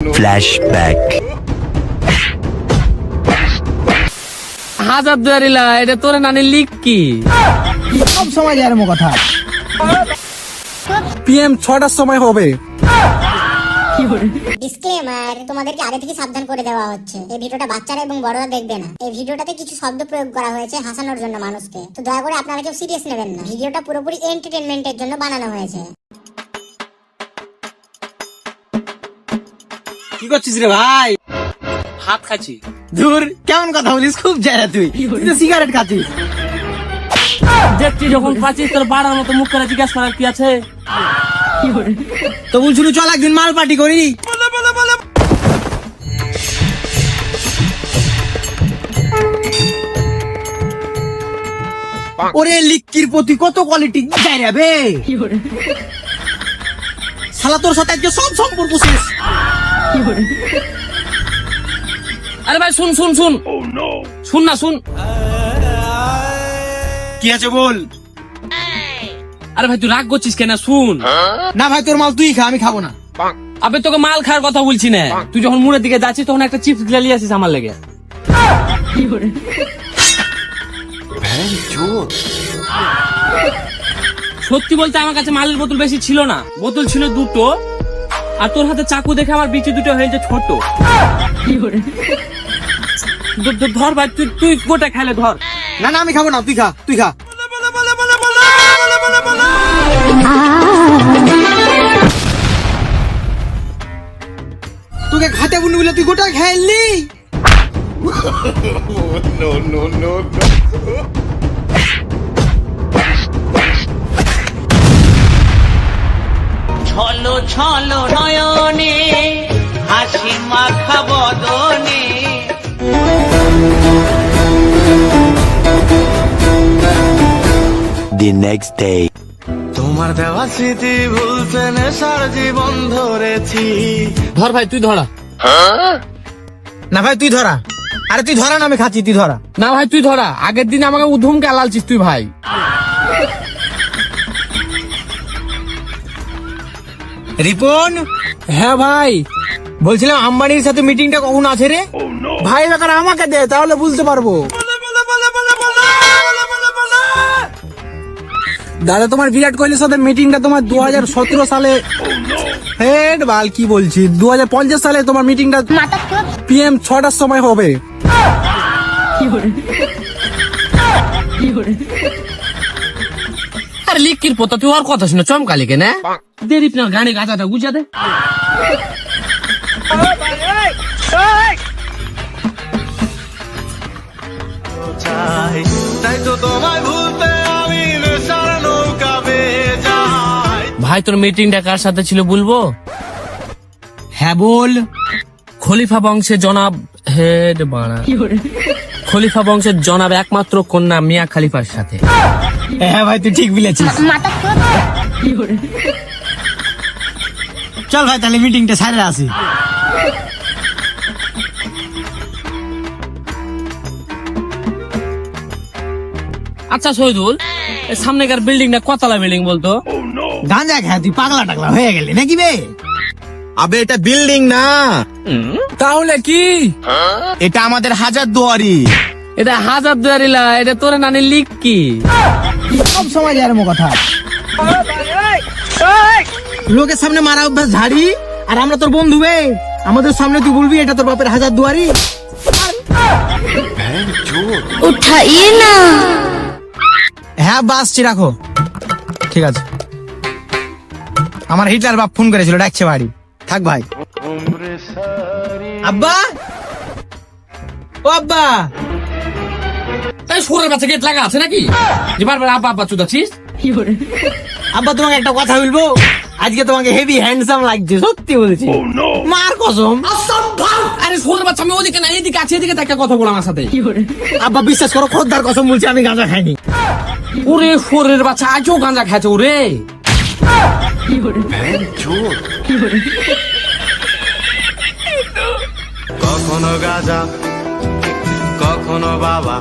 Flashback. হাজার দুয়ারিলা এটা তোর নানি লিখ কি সব সময় যার মো কথা PM 6টার সময় হবে। ডিসক্লেমার, তোমাদেরকে আগে থেকে সাবধান করে দেওয়া হচ্ছে এই ভিডিওটা বাচ্চারা এবং বড়রা দেখবে না। এই ভিডিওটাতে কিছু শব্দ প্রয়োগ করা হয়েছে হাসানোর জন্য মানুষকে, তো দয়া করে আপনারা কেউ সিরিয়াস নেবেন না। ভিডিওটা পুরোপুরি এন্টারটেইনমেন্টের জন্য বানানো হয়েছে। কি করছিস রে ভাই? হাত খাচ্ছি। দূর, কেমন কথা বলিস? খুব যারা তুই তো সিগারেট খাচ্ছিস। দেখছি যখন খাচ্ছিস তোর বাড়ার মতো মুখ করে জিজ্ঞাসা করার কি আছে? তো বলছিল চল একদিন মাল পার্টি করি। ওরে লিক্কির প্রতি কত কোয়ালিটি যাই রে শালা, তোর সাথে আজকে সব সম্পর্ক শেষ। আরে ভাই শুন শুন শুন শুন না শুন। কি আছে বল? আরে ভাই তুই রাগ করছিস কেন? শুন না ভাই, তোর মাল তুই খা, আমি খাবো না। আবে তোকে মাল খাওয়ার কথা বলছি না। তুই যখন মুড়ের দিকে যাচ্ছিস তখন একটা চিপস গিলা নিয়ে আসিস আমার লেগে। সত্যি বলতে আমার কাছে মালের বোতল বেশি ছিল না, বোতল ছিল দুটো। আর তোর হাতে চাকু দেখে আমার বিচি দুটো হয়েছে ছোট। ধর ভাই, তুই গোটা খেলে ধর। না না, আমি খাবো না, তুই খা, তুই খা। তোকে খাতে বুনি বলে তুই গোটা খাইলি। ছলো ছলো নয়নে হাসি মাখা বদনে The next day. তোমার দেওয়া স্মৃতি ভুলতে নেশার জীবন ধরেছি। ধর ভাই তুই ধরা। না ভাই তুই ধরা। আরে তুই ধরা না, আমি খাচ্ছি, তুই ধরা। না ভাই তুই ধরা। আগের দিন আমাকে উধুমকে আলালছিস তুই ভাই। রিপন, হ্যাঁ ভাই, বলছিলাম আম্বানির সাথে মিটিংটা কখন আছে রে? ভাই ব্যাপারে আমাকে দে, তাহলে বুঝতে পারবো। দাদা, তোমার বিরাট কোহলির সাথে মিটিংটা তোমার 2017 সালে হেড বাল কি বলছি 2050 সালে তোমার মিটিংটা PM 6টার সময় হবে। আরে লিখির পোতা তুই আর কথা শুনে চমকালি কেন? দেরি না গানে গাঁজাটা গুজা দে। চাই তাই তো তোমায় ভুলতে আমি নেশার নৌকা বেয়ে যাই। ভাই তোর মিটিংটা কার সাথে ছিল বলবো? হ্যাঁ বল। খলিফা বংশের জনাব হেড বাড়া। খলিফা বংশের জনাব একমাত্র কন্যা মিয়া খলিফার সাথে। হ্যাঁ ভাই, তুই ঠিক বলেছিস। চল ভাই, তাহলে মিটিংটা সারে আসি। আচ্ছা শহীদুল, সামনেকার বিল্ডিংটা কতলা বিল্ডিং বলতো? গাঁজা খায় তুই পাগলা টাগলা হয়ে গেলি নাকি বে? আবে এটা বিল্ডিং না, তাহলে কি? এটা আমাদের হাজার দুয়ারি। এটা হাজার দুয়ারিলা এটা তোর নানি লিখ কি? সব সময় যার মো কথা লোকের সামনে মারা অভ্যাস ঝাড়ি, আর আমরা তোর বন্ধু বে, আমাদের সামনে তুই বলবি এটা তোর বাপের হাজার দুয়ারি? উঠাইয়ে না। হ্যাঁ বাসছি, রাখো। ঠিক আছে, আমার হিটলার বাপ ফোন করেছিল, ডাকছে বাড়ি। থাক ভাই। আব্বা, ও আব্বা। এই সুরের বাচ্চা গেট লাগা আছে নাকি? যে বারবার আব্বা আব্বা চুদাচ্ছিস? আব্বা তোমাকে একটা কথা বলবো, আজকে তোমাকে হেভি হ্যান্ডসাম লাগছে, সত্যি বলছি। মার কসম। আরে সুরের বাচ্চা, আমি ওদিকে না এদিকে আছে, এদিকে একটা কথা বল আমার সাথে। আব্বা বিশ্বাস করো, খোদ্দার কসম বলছি, আমি গাঁজা খাইনি। ওরে সুরের বাচ্চা আজও গাঁজা খাচ্ছে ওরে। কখনো গাজা, কখনো বাবা,